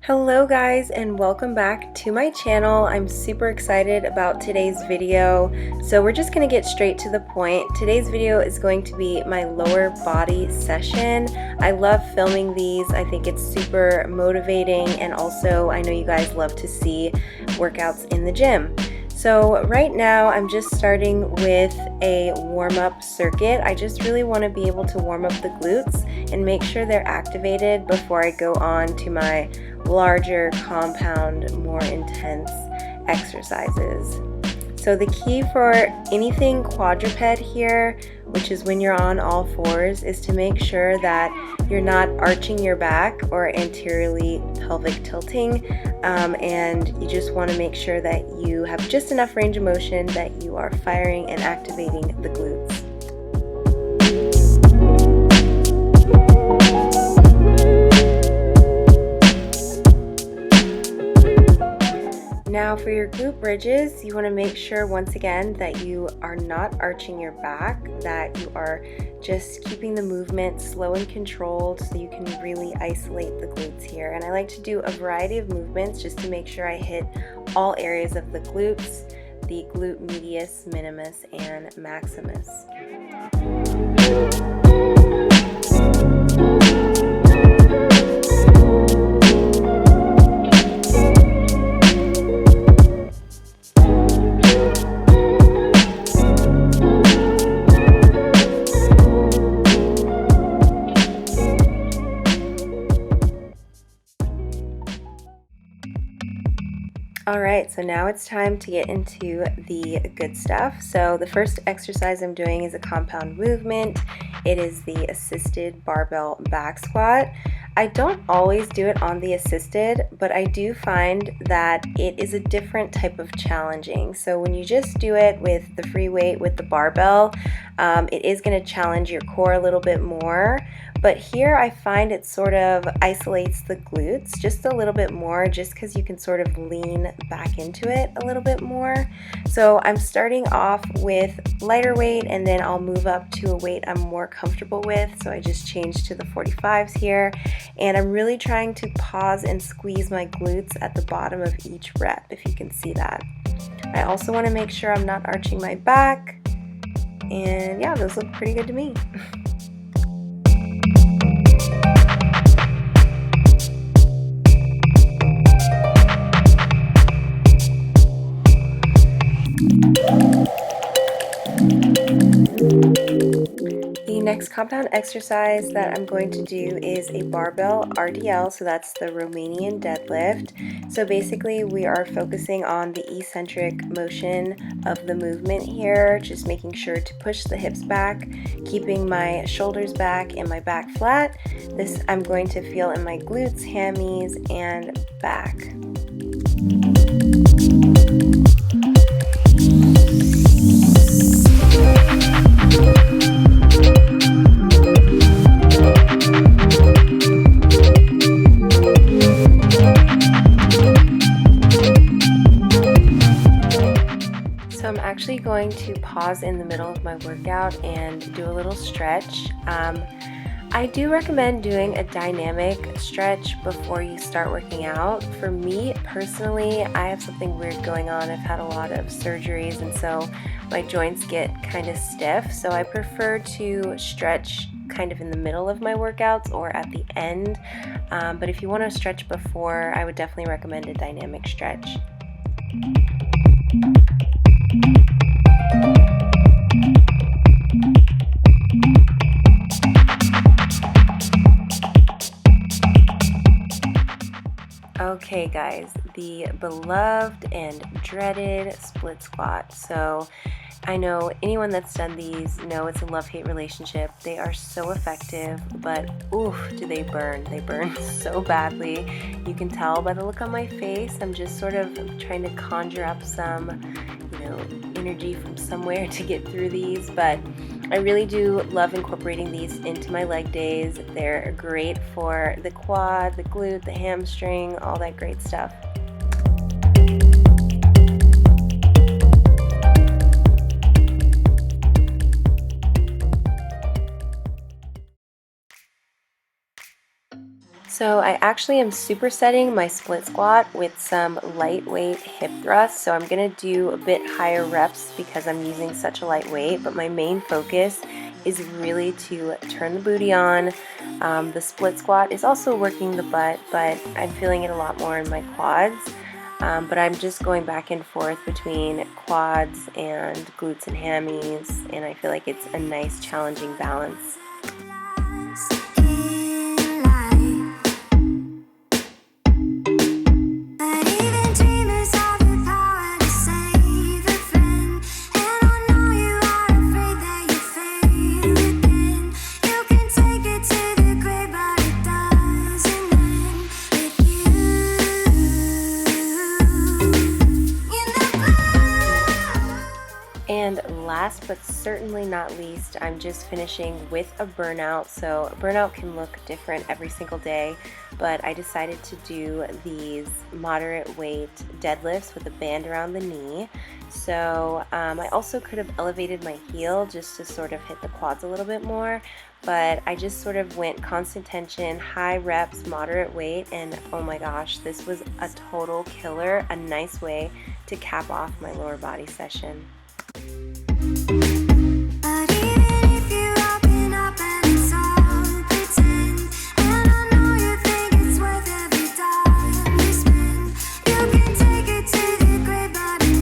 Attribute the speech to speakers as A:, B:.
A: Hello guys, and welcome back to my channel. I'm super excited about today's video. So we're just going to get straight to the point. Today's video is going to be my lower body session. I love filming these. I think it's super motivating, and also I know you guys love to see workouts in the gym. So right now I'm just starting with a warm-up circuit. I just really want to be able to warm up the glutes and make sure they're activated before I go on to my larger, compound, more intense exercises. So the key for anything quadruped here, which is when you're on all fours, is to make sure that you're not arching your back or anteriorly pelvic tilting, and you just want to make sure that you have just enough range of motion that you are firing and activating the glutes. Now for your glute bridges, you want to make sure once again that you are not arching your back, that you are just keeping the movement slow and controlled so you can really isolate the glutes here. And I like to do a variety of movements just to make sure I hit all areas of the glutes, the glute medius, minimus, and maximus. Alright, so now it's time to get into the good stuff. So the first exercise I'm doing is a compound movement. It is the assisted barbell back squat. I don't always do it on the assisted, but I do find that it is a different type of challenging. So when you just do it with the free weight with the barbell, it is going to challenge your core a little bit more. But here I find it sort of isolates the glutes just a little bit more, just because you can sort of lean back into it a little bit more. So I'm starting off with lighter weight, and then I'll move up to a weight I'm more comfortable with. So I just changed to the 45s here, and I'm really trying to pause and squeeze my glutes at the bottom of each rep, if you can see that. I also want to make sure I'm not arching my back, and yeah, those look pretty good to me. The next compound exercise that I'm going to do is a barbell RDL, so that's the Romanian Deadlift. So basically we are focusing on the eccentric motion of the movement here, just making sure to push the hips back, keeping my shoulders back and my back flat. This I'm going to feel in my glutes, hammies, and back. I'm actually going to pause in the middle of my workout and do a little stretch. I do recommend doing a dynamic stretch before you start working out. For me personally, I have something weird going on. I've had a lot of surgeries, and so my joints get kind of stiff, so I prefer to stretch kind of in the middle of my workouts or at the end. But if you want to stretch before, I would definitely recommend a dynamic stretch. Okay guys, the beloved and dreaded split squat. So I know anyone that's done these know it's a love-hate relationship. They are so effective, but oof, do they burn. They burn so badly. You can tell by the look on my face. I'm just sort of trying to conjure up some, energy from somewhere to get through these, but I really do love incorporating these into my leg days. They're great for the quad, the glute, the hamstring, all that great stuff. So I actually am supersetting my split squat with some lightweight hip thrusts. So I'm going to do a bit higher reps because I'm using such a light weight, but my main focus is really to turn the booty on. The split squat is also working the butt, but I'm feeling it a lot more in my quads. But I'm just going back and forth between quads and glutes and hammies, and I feel like it's a nice challenging balance. And last but certainly not least, I'm just finishing with a burnout. So a burnout can look different every single day, but I decided to do these moderate weight deadlifts with a band around the knee. So I also could have elevated my heel just to sort of hit the quads a little bit more, but I just sort of went constant tension, high reps, moderate weight, and oh my gosh, this was a total killer, a nice way to cap off my lower body session.